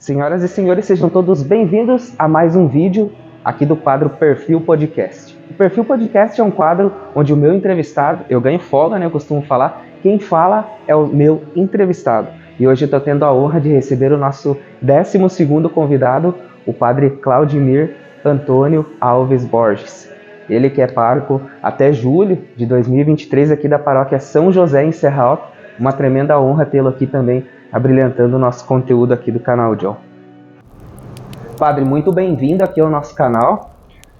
Senhoras e senhores, sejam todos bem-vindos a mais um vídeo aqui do quadro Perfil Podcast. O Perfil Podcast é um quadro onde o meu entrevistado, eu ganho folga, né? Eu costumo falar, quem fala é o meu entrevistado. E hoje eu estou tendo a honra de receber o nosso 12º convidado, o padre Claudimir Antônio Alves Borges. Ele que é pároco até julho de 2023 aqui da paróquia São José em Serra Alta. Uma tremenda honra tê-lo aqui também, abrilhantando o nosso conteúdo aqui do canal, John. Padre, muito bem-vindo aqui ao nosso canal.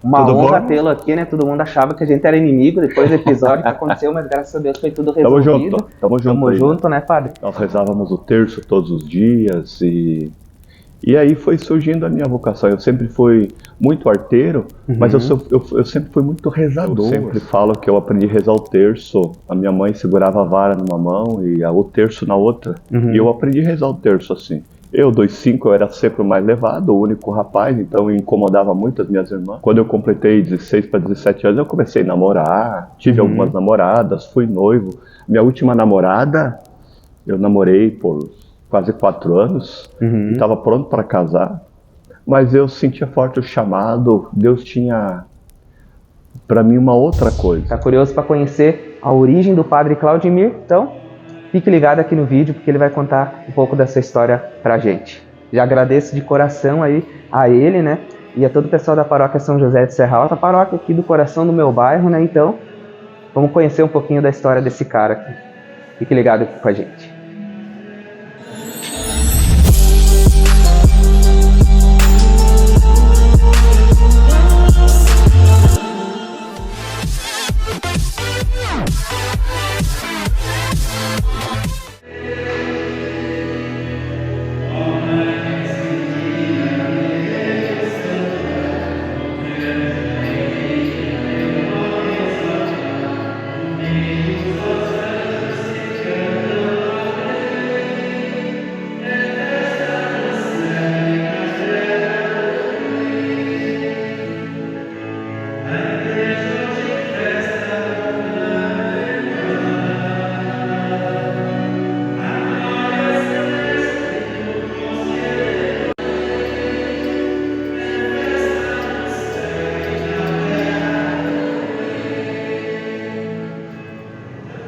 Uma honra tê-lo aqui, né? Todo mundo achava que a gente era inimigo depois do episódio que aconteceu, mas graças a Deus foi tudo resolvido. Tamo junto, né, Padre? Nós rezávamos o terço todos os dias e aí foi surgindo a minha vocação. Eu sempre fui muito arteiro, mas eu sempre fui muito rezador. Eu sempre falo que eu aprendi a rezar o terço. A minha mãe segurava a vara numa mão e o terço na outra. E eu aprendi a rezar o terço assim. Eu, 2,5, eu era sempre o mais levado, o único rapaz, então eu incomodava muito as minhas irmãs. Quando eu completei 16 para 17 anos, eu comecei a namorar, tive algumas namoradas, fui noivo. Minha última namorada, eu namorei por quase 4 anos, e estava pronto para casar, mas eu sentia forte o chamado. Deus tinha para mim uma outra coisa. Tá curioso para conhecer a origem do padre Claudimir? Então, fique ligado aqui no vídeo, porque ele vai contar um pouco dessa história pra gente. Já agradeço de coração aí a ele, né, e a todo o pessoal da paróquia São José de Serra Alta, a paróquia aqui do coração do meu bairro, né, então, vamos conhecer um pouquinho da história desse cara aqui. Fique ligado aqui com a gente.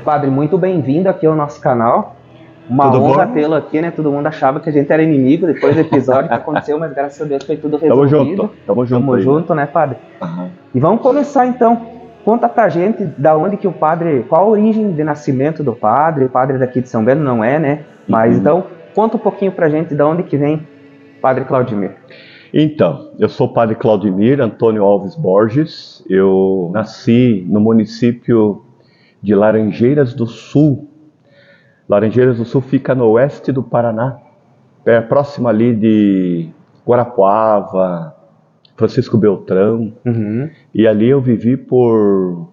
Padre, muito bem-vindo aqui ao nosso canal. Uma honra tê-lo aqui, né? Todo mundo achava que a gente era inimigo depois do episódio que aconteceu, mas graças a Deus foi tudo resolvido. Tamo junto, né, Padre? E vamos começar então. Conta pra gente da onde que o padre, qual a origem de nascimento do padre. O padre daqui de São Bento não é, né? Mas então, conta um pouquinho pra gente de onde que vem o padre Claudimir. Então, eu sou o padre Claudimir Antônio Alves Borges. Eu nasci no município de Laranjeiras do Sul. Laranjeiras do Sul fica no oeste do Paraná, próximo ali de Guarapuava, Francisco Beltrão. E ali eu vivi por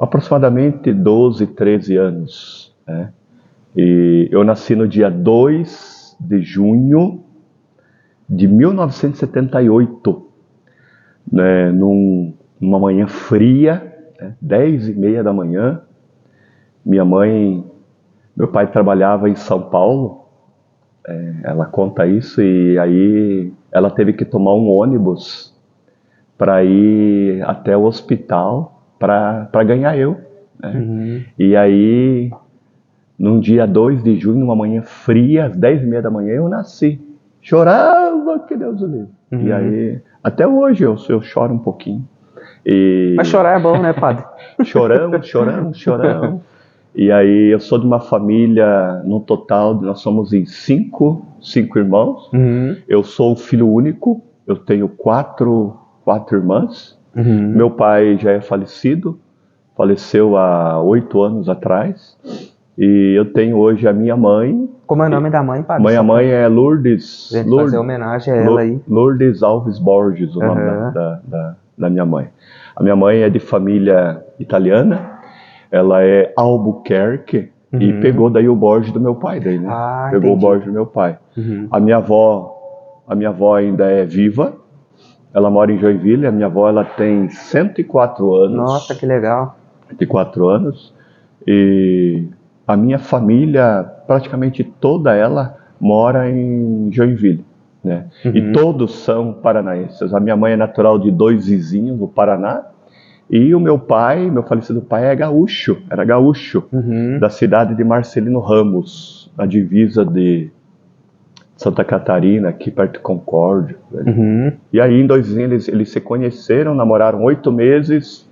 aproximadamente 12, 13 anos. Né? E eu nasci no dia 2 de junho de 1978, né? Numa manhã fria, 10h30 da manhã. Meu pai trabalhava em São Paulo, ela conta isso, e aí ela teve que tomar um ônibus para ir até o hospital para ganhar eu. Né? E aí, num dia 2 de junho, numa manhã fria, às 10h30 da manhã, eu nasci. Chorava, que Deus o livre. E aí, até hoje eu choro um pouquinho. Mas chorar é bom, né, Padre? Choramos. E aí eu sou de uma família, no total, nós somos em cinco irmãos. Eu sou o filho único, eu tenho quatro irmãs. Meu pai já é falecido, faleceu há 8 anos atrás. E eu tenho hoje a minha mãe. Como é o nome da mãe, Padre? Minha mãe é Lourdes. A gente fazer homenagem a ela aí. Lourdes Alves Borges, o nome da minha mãe. A minha mãe é de família italiana, ela é Albuquerque e pegou daí o Borges do meu pai, daí, né? Pegou o Borges do meu pai. A minha avó ainda é viva, ela mora em Joinville. A minha avó, ela tem 104 anos. Nossa, que legal. 104 anos. E a minha família, praticamente toda ela, mora em Joinville, né? E todos são paranaenses. A minha mãe é natural de Dois Vizinhos, no Paraná, e o meu pai, meu falecido pai, era gaúcho, da cidade de Marcelino Ramos, na divisa de Santa Catarina, aqui perto de Concórdia. E aí em Dois Vizinhos eles se conheceram, namoraram 8 meses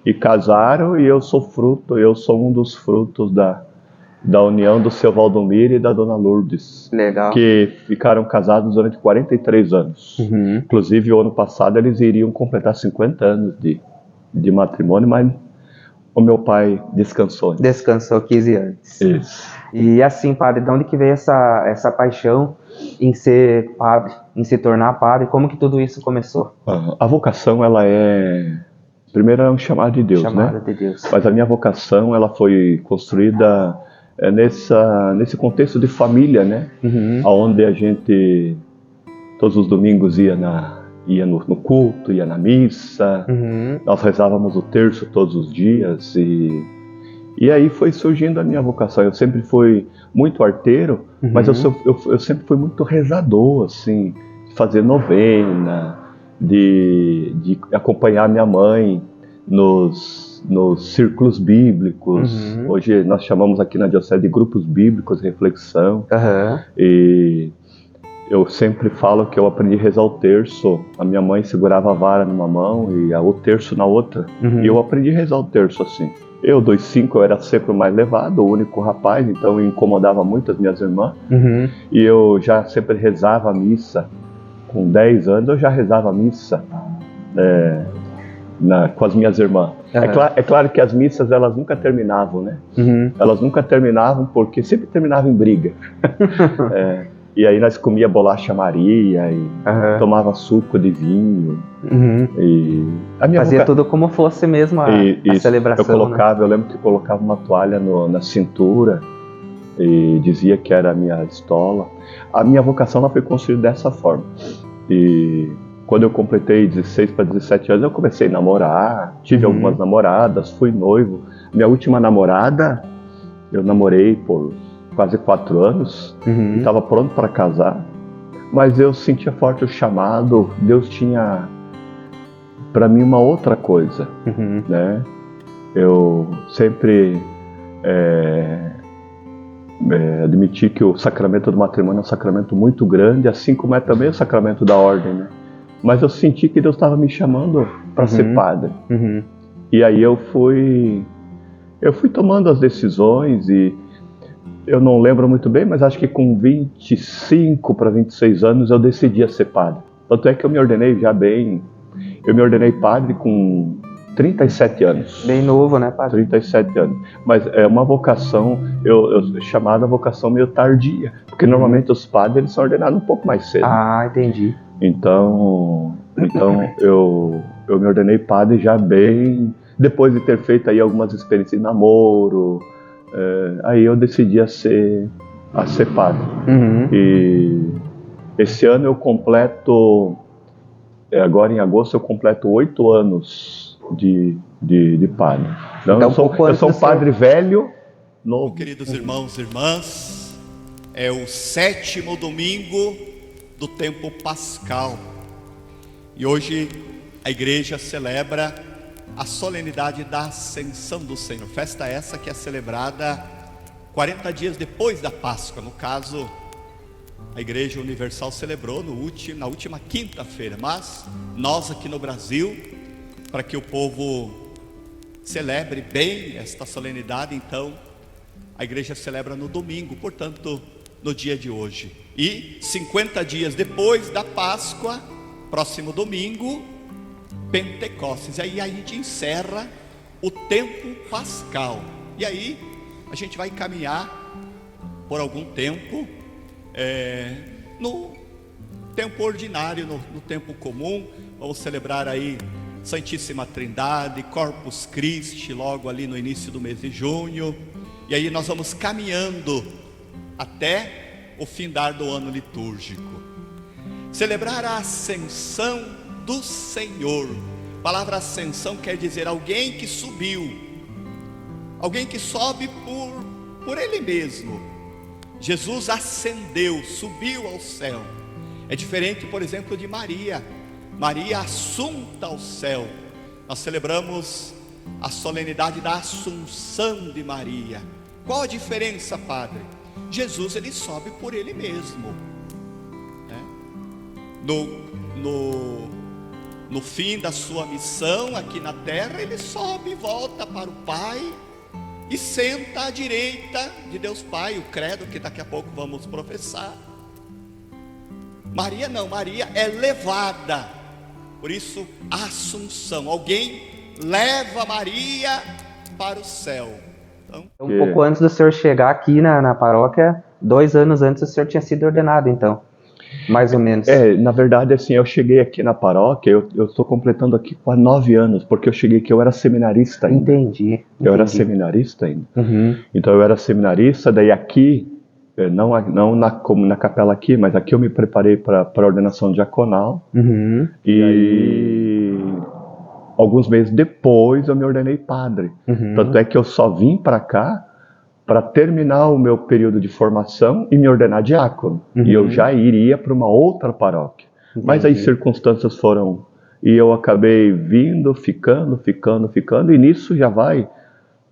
e casaram, e eu sou um dos frutos da união do seu Valdomiro e da dona Lourdes. Legal. Que ficaram casados durante 43 anos. Inclusive, o ano passado eles iriam completar 50 anos de matrimônio, mas o meu pai descansou. Descansou 15 anos. Isso. E assim, padre, de onde que veio essa paixão em ser padre, em se tornar padre? Como que tudo isso começou? A vocação, ela primeiro é um chamado de Deus, Chamada né? de Deus. Mas a minha vocação, ela foi construída nesse contexto de família, né? Onde a gente todos os domingos ia no culto, ia na missa, nós rezávamos o terço todos os dias, e aí foi surgindo a minha vocação. Eu sempre fui muito arteiro, mas eu sempre fui muito rezador, assim, de fazer novena, de acompanhar minha mãe nos círculos bíblicos. Hoje nós chamamos aqui na diocese de grupos bíblicos, reflexão. E eu sempre falo que eu aprendi a rezar o terço. A minha mãe segurava a vara numa mão e o terço na outra. E eu aprendi a rezar o terço assim. Eu, 2,5, eu era sempre o mais levado, o único rapaz, então eu incomodava muito as minhas irmãs. E eu já sempre rezava a missa. Com 10 anos eu já rezava a missa com as minhas irmãs. É claro que as missas, elas nunca terminavam, né? Elas nunca terminavam porque sempre terminavam em briga. E aí nós comia bolacha Maria e tomava suco de vinho. E fazia tudo como fosse mesmo a celebração. Eu lembro que colocava uma toalha na cintura e dizia que era a minha estola. A minha vocação, ela foi construída dessa forma. E quando eu completei 16 para 17 anos, eu comecei a namorar, tive algumas namoradas, fui noivo. Minha última namorada, eu namorei por quase 4 anos, estava pronto para casar, mas eu sentia forte o chamado. Deus tinha para mim uma outra coisa, né? Eu sempre admiti que o sacramento do matrimônio é um sacramento muito grande, assim como é também o sacramento da ordem, né? Mas eu senti que Deus estava me chamando para ser padre. E aí eu fui tomando as decisões, e eu não lembro muito bem, mas acho que com 25 para 26 anos eu decidi a ser padre. Tanto é que eu me ordenei padre com 37 anos. Bem novo, né, padre? 37 anos. Mas é uma vocação, chamada vocação meio tardia, porque normalmente os padres eles são ordenados um pouco mais cedo. Ah, entendi. Então eu me ordenei padre já bem depois de ter feito aí algumas experiências de namoro. Aí eu decidi a ser padre. E esse ano eu completo, agora em agosto eu completo 8 anos de padre. Então eu sou um padre velho, novo. Queridos irmãos e irmãs, é o 7º domingo do tempo pascal, e hoje a igreja celebra a solenidade da Ascensão do Senhor, festa essa que é celebrada 40 dias depois da Páscoa. No caso, a Igreja Universal celebrou na última quinta-feira, mas nós aqui no Brasil, para que o povo celebre bem esta solenidade, então a igreja celebra no domingo, portanto no dia de hoje. E 50 dias depois da Páscoa, próximo domingo, Pentecostes. Aí a gente encerra o tempo pascal. E aí a gente vai caminhar por algum tempo no tempo ordinário, no tempo comum. Vamos celebrar aí Santíssima Trindade, Corpus Christi, logo ali no início do mês de junho. E aí nós vamos caminhando até o findar do ano litúrgico. Celebrar a ascensão do Senhor. A palavra ascensão quer dizer alguém que subiu, alguém que sobe por Ele mesmo. Jesus ascendeu, subiu ao céu. É diferente, por exemplo, de Maria. Maria assunta ao céu. Nós celebramos a solenidade da Assunção de Maria. Qual a diferença, Padre? Jesus, ele sobe por ele mesmo, né? No fim da sua missão aqui na terra, ele sobe e volta para o Pai e senta à direita de Deus Pai, o credo que daqui a pouco vamos professar. Maria não, Maria é levada. Por isso, Assunção, alguém leva Maria para o céu. Então, um pouco antes do senhor chegar aqui na paróquia, 2 anos antes o senhor tinha sido ordenado, então, mais ou menos. Na verdade, assim, eu cheguei aqui na paróquia, eu estou completando aqui quase 9 anos, porque eu cheguei aqui, eu era seminarista ainda. Entendi. Eu era seminarista ainda. Uhum. Então eu era seminarista, daí aqui, não na capela aqui, mas aqui eu me preparei para a ordenação diaconal. Uhum. E aí, alguns meses depois eu me ordenei padre. Uhum. Tanto é que eu só vim para cá para terminar o meu período de formação e me ordenar diácono. Uhum. E eu já iria para uma outra paróquia. Entendi. Mas aí circunstâncias foram... E eu acabei vindo, ficando, e nisso já vai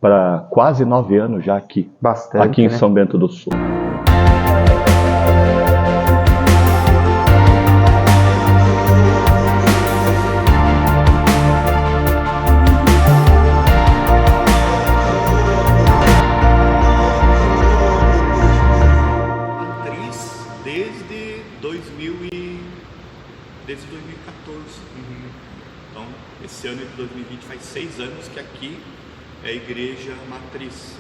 para quase 9 anos já aqui. Bastante, aqui em né? São Bento do Sul. Desde 2014. Então, esse ano de 2020 faz 6 anos que aqui é a igreja matriz.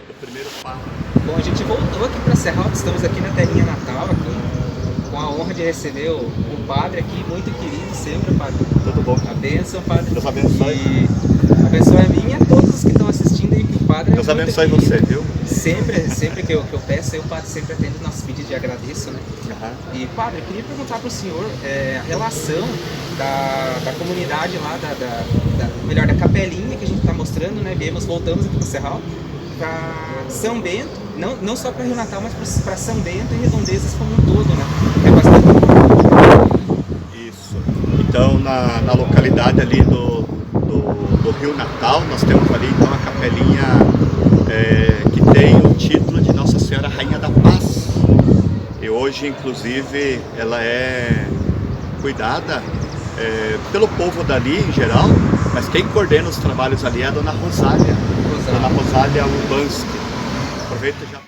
O primeiro padre. Bom, a gente voltou aqui para Serra Alta, estamos aqui na terrinha natal, aqui, com a honra de receber o padre aqui, muito querido sempre, padre. Tudo bom? A bênção, padre. Deus abençoe. E abençoe a mim e a todos os que estão assistindo aí, que o padre Deus abençoe você, viu? Sempre que eu peço, aí o padre sempre atende os nossos pedidos de agradeço, né? Uhum. E, padre, eu queria perguntar para o senhor a relação da comunidade lá, melhor, da capelinha que a gente está mostrando, né? Voltamos aqui para Serral, para São Bento, não só para Rio Natal, mas para São Bento e redondezas como um todo, né? É bastante... Isso. Então, na localidade ali do Rio Natal, nós temos ali então a capelinha que tem o título de Nossa Senhora Rainha da Paz. E hoje, inclusive, ela é cuidada pelo povo dali em geral, mas quem coordena os trabalhos ali é a Dona Rosália. Dona Rosália Urbanski. Aproveita já.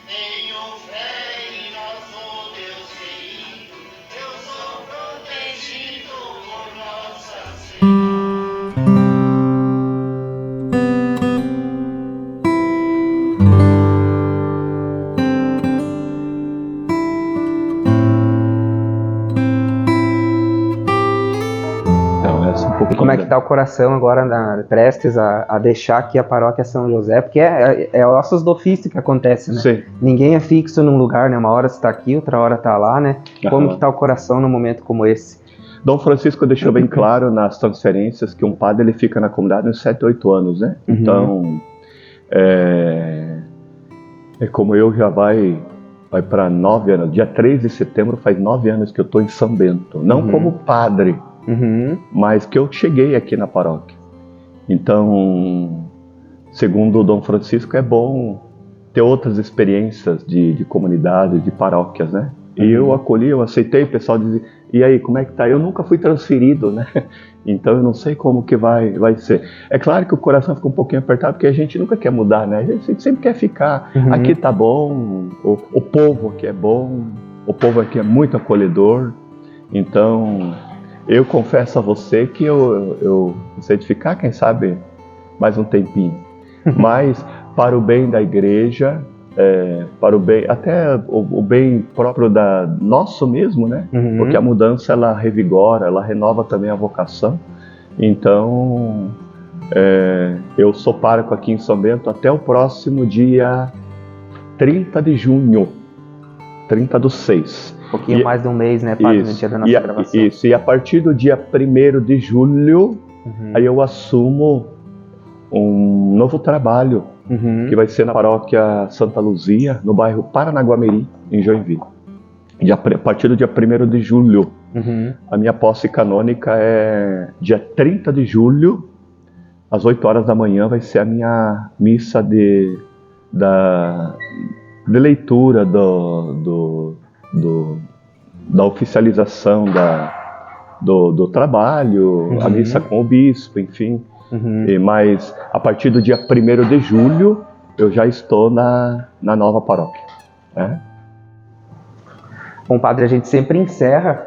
Como é que está o coração agora, prestes a deixar aqui a paróquia São José? Porque é ossos do ofício que acontece, né? Sim. Ninguém é fixo num lugar, né? Uma hora está aqui, outra hora está lá, né? Como que está o coração num momento como esse? Dom Francisco deixou bem claro nas transferências que um padre ele fica na comunidade uns 7, 8 anos, né? Uhum. Então, como eu já vai para 9 anos. Dia 3 de setembro faz 9 anos que eu estou em São Bento. Não como padre, mas que eu cheguei aqui na paróquia. Então, segundo o Dom Francisco, é bom ter outras experiências de comunidade, de paróquias, né? E eu acolhi, eu aceitei, o pessoal dizia, e aí, como é que tá? Eu nunca fui transferido, né? Então eu não sei como que vai ser. É claro que o coração fica um pouquinho apertado, porque a gente nunca quer mudar, né? A gente sempre quer ficar, aqui tá bom, o povo aqui é bom, o povo aqui é muito acolhedor. Então, eu confesso a você que eu sei de ficar, quem sabe, mais um tempinho. Mas, para o bem da igreja, para o bem, até o bem próprio nosso mesmo, né? Porque a mudança, ela revigora, ela renova também a vocação. Então, eu sou pároco aqui em São Bento até o próximo dia 30 de junho, 30/6. Um pouquinho mais de um mês, né, padre, no dia da nossa gravação. Isso, e a partir do dia 1º de julho, aí eu assumo um novo trabalho que vai ser na paróquia Santa Luzia, no bairro Paranaguamirim, em Joinville. A partir do dia 1º de julho. A minha posse canônica é dia 30 de julho, às 8 horas da manhã, vai ser a minha missa de leitura da oficialização do trabalho, a missa com o bispo, enfim. Mas a partir do dia 1º de julho eu já estou na nova paróquia. Bom, padre, a gente sempre encerra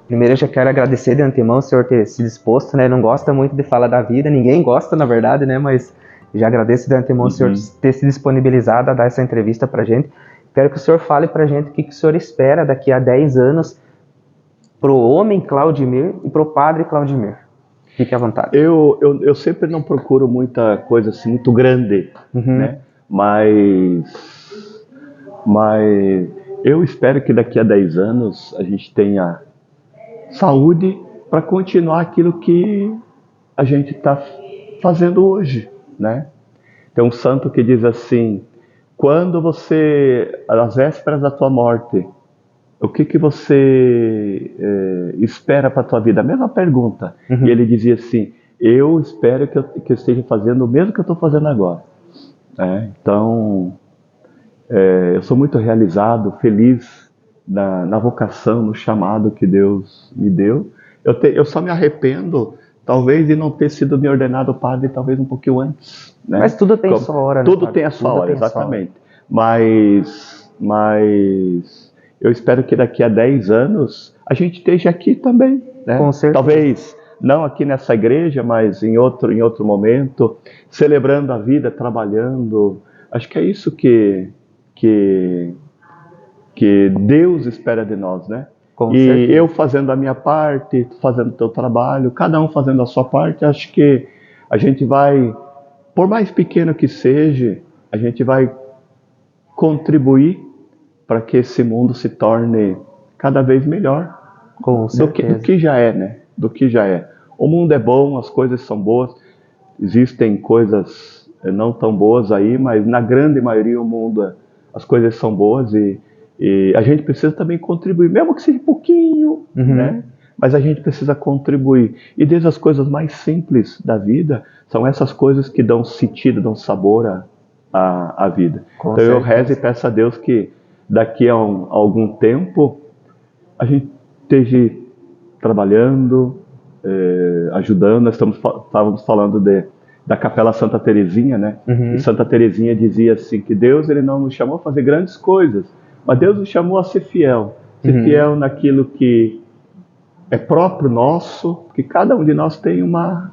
primeiro eu já quero agradecer de antemão o senhor ter se disposto, né? Não gosta muito de falar da vida, ninguém gosta, na verdade, né? Mas já agradeço de antemão o senhor ter se disponibilizado a dar essa entrevista pra gente. Quero que o senhor fale pra gente o que o senhor espera daqui a 10 anos pro homem Claudimir e pro padre Claudimir. Fique à vontade. Eu sempre não procuro muita coisa assim, muito grande, né? Mas eu espero que daqui a 10 anos a gente tenha saúde para continuar aquilo que a gente está fazendo hoje, né? Tem um santo que diz assim: quando você, às vésperas da tua morte, o que você espera para a tua vida? A mesma pergunta. E ele dizia assim: eu espero que eu esteja fazendo o mesmo que eu estou fazendo agora. Então, eu sou muito realizado, feliz na vocação, no chamado que Deus me deu. Eu só me arrependo, talvez, de não ter sido me ordenado padre, talvez um pouquinho antes. Né? Mas tudo tem sua hora, né? Tudo tem a sua hora, exatamente. Mas eu espero que daqui a 10 anos a gente esteja aqui também. Né? Com certeza. Talvez não aqui nessa igreja, mas em outro momento, celebrando a vida, trabalhando. Acho que é isso que Deus espera de nós, né? Com e certeza. Eu fazendo a minha parte, fazendo o teu trabalho, cada um fazendo a sua parte, acho que a gente vai, por mais pequeno que seja, a gente vai contribuir para que esse mundo se torne cada vez melhor do que já é, né? Do que já é. O mundo é bom, as coisas são boas, existem coisas não tão boas aí, mas na grande maioria o mundo, as coisas são boas e a gente precisa também contribuir, mesmo que seja pouquinho, né? Mas a gente precisa contribuir. E desde as coisas mais simples da vida, são essas coisas que dão sentido, dão sabor à vida. Então eu rezo e peço a Deus que daqui a algum tempo a gente esteja trabalhando, ajudando. Nós estávamos falando da Capela Santa Teresinha, né? E Santa Teresinha dizia assim, que Deus ele não nos chamou a fazer grandes coisas, mas Deus nos chamou a ser fiel. Ser fiel naquilo que é próprio nosso, porque cada um de nós tem uma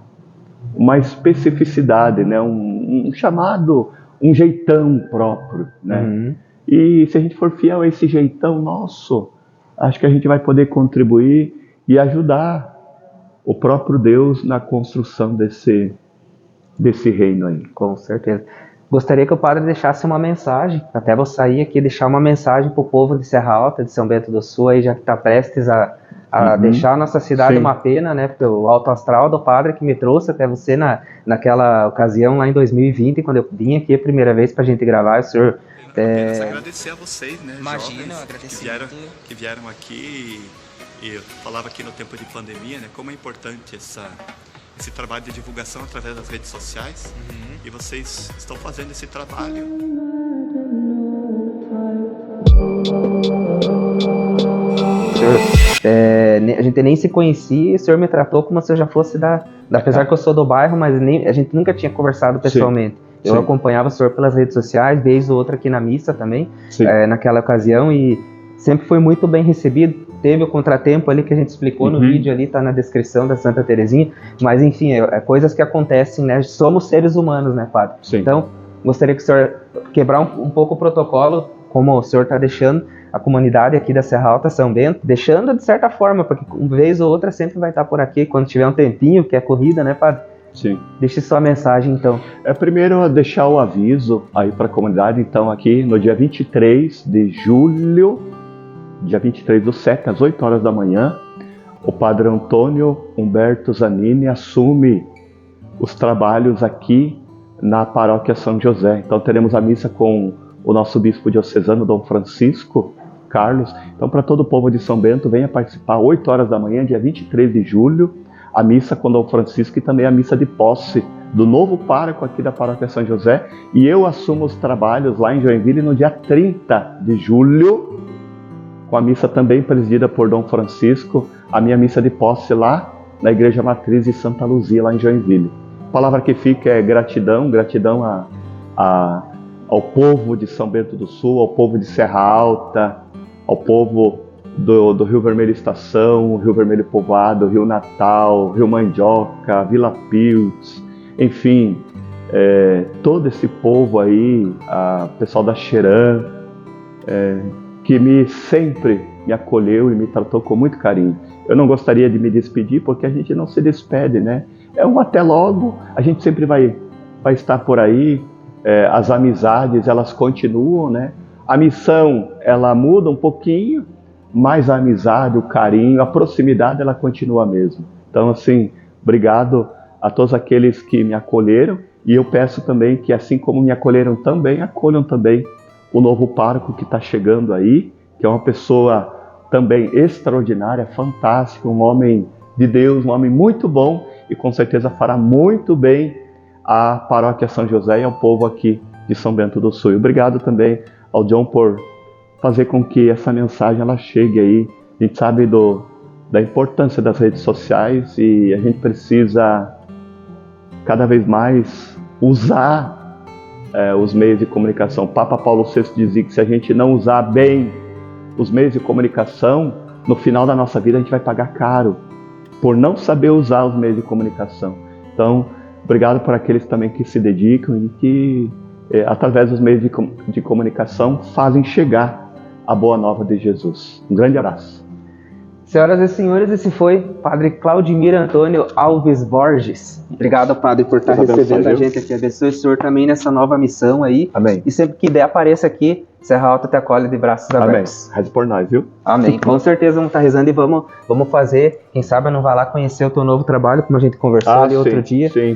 especificidade, né? Um chamado, um jeitão próprio, né? E se a gente for fiel a esse jeitão nosso, acho que a gente vai poder contribuir e ajudar o próprio Deus na construção desse reino aí. Com certeza. Gostaria que o padre deixasse uma mensagem, até vou sair aqui e deixar uma mensagem para o povo de Serra Alta, de São Bento do Sul, aí já que está prestes a deixar a nossa cidade uma pena, né, pelo alto astral do padre que me trouxe até você naquela ocasião lá em 2020, quando eu vim aqui a primeira vez para a gente gravar, o senhor... Apenas agradecer a vocês, né, Imagina, jovens que vieram aqui e eu falava aqui no tempo de pandemia, né, como é importante esse trabalho de divulgação através das redes sociais, e vocês estão fazendo esse trabalho. Senhor, a gente nem se conhecia, o senhor me tratou como se eu já fosse apesar que eu sou do bairro, mas a gente nunca tinha conversado pessoalmente. Eu acompanhava o senhor pelas redes sociais, vez ou outra aqui na missa também, naquela ocasião, e sempre foi muito bem recebido. Teve o contratempo ali que a gente explicou no vídeo ali, tá na descrição da Santa Teresinha, mas enfim, coisas que acontecem, né? Somos seres humanos, né, padre? Então, gostaria que o senhor quebrar um pouco o protocolo, como o senhor está deixando a comunidade aqui da Serra Alta, São Bento, deixando de certa forma, porque uma vez ou outra sempre vai estar por aqui, quando tiver um tempinho, que é corrida, né, padre? Sim. Deixe sua mensagem, então. Primeiro, deixar o aviso aí para a comunidade, então, aqui no dia 23 de julho, dia 23/7, às 8 horas da manhã, o padre Antônio Humberto Zanini assume os trabalhos aqui na paróquia São José. Então teremos a missa com o nosso bispo diocesano, Dom Francisco Carlos. Então, para todo o povo de São Bento, venha participar, 8 horas da manhã, dia 23 de julho, a missa com Dom Francisco e também a missa de posse do novo pároco aqui da paróquia São José. E eu assumo os trabalhos lá em Joinville no dia 30 de julho, com a missa também presidida por Dom Francisco, a minha missa de posse lá na Igreja Matriz de Santa Luzia, lá em Joinville. A palavra que fica é gratidão, gratidão ao povo de São Bento do Sul, ao povo de Serra Alta, ao povo do Rio Vermelho Estação, Rio Vermelho Povoado, Rio Natal, Rio Mandioca, Vila Piltz, enfim, todo esse povo aí, pessoal da Xerã, que sempre me acolheu e me tratou com muito carinho. Eu não gostaria de me despedir, porque a gente não se despede, né? É um até logo, a gente sempre vai estar por aí, as amizades, elas continuam, né? A missão, ela muda um pouquinho, mas a amizade, o carinho, a proximidade, ela continua mesmo. Então, assim, obrigado a todos aqueles que me acolheram, e eu peço também que, assim como me acolheram também, acolham também o novo pároco que está chegando aí, que é uma pessoa também extraordinária, fantástica, um homem de Deus, um homem muito bom, e com certeza fará muito bem à paróquia São José e ao povo aqui de São Bento do Sul. E obrigado também ao John por fazer com que essa mensagem ela chegue aí. A gente sabe da importância das redes sociais e a gente precisa cada vez mais usar os meios de comunicação. O Papa Paulo VI dizia que se a gente não usar bem os meios de comunicação, no final da nossa vida a gente vai pagar caro por não saber usar os meios de comunicação. Então, obrigado por aqueles também que se dedicam e que, através dos meios de comunicação, fazem chegar a boa nova de Jesus. Um grande abraço. Senhoras e senhores, esse foi Padre Claudimir Antônio Alves Borges. Obrigado, Padre, por estar recebendo a gente aqui. Abençoe o senhor também nessa nova missão aí. Amém. E sempre que der, apareça aqui. Serra Alta te acolhe de braços abertos. Amém. Reze por nós, viu? Amém. Com certeza vamos estar rezando e vamos fazer. Quem sabe não vai lá conhecer o teu novo trabalho, como a gente conversou ali outro dia. Sim.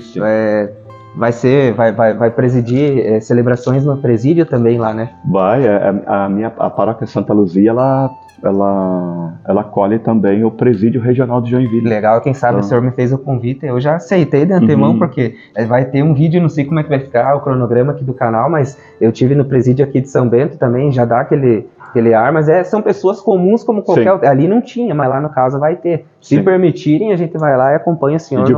Vai presidir celebrações no presídio também lá, né? Vai. A paróquia Santa Luzia, ela acolhe também o presídio regional de Joinville. Legal, quem sabe o senhor me fez o convite, eu já aceitei de antemão, porque vai ter um vídeo, não sei como é que vai ficar o cronograma aqui do canal, mas eu tive no presídio aqui de São Bento também, já dá aquele ar, mas são pessoas comuns como qualquer outra. Ali não tinha, mas lá no caso vai ter. Se permitirem, a gente vai lá e acompanha o senhor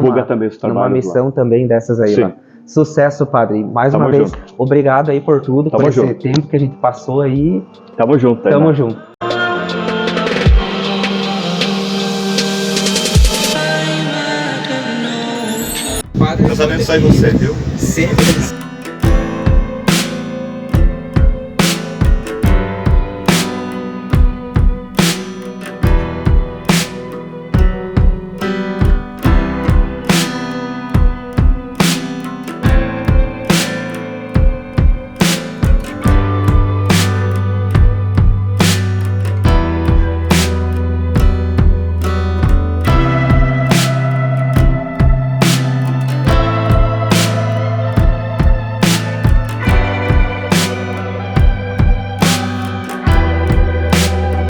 numa missão também dessas aí lá. Sucesso, Padre. Mais uma vez, obrigado aí por tudo, por esse tempo que a gente passou aí. Tamo junto. Tamo junto. Deus abençoe você, viu? Sempre.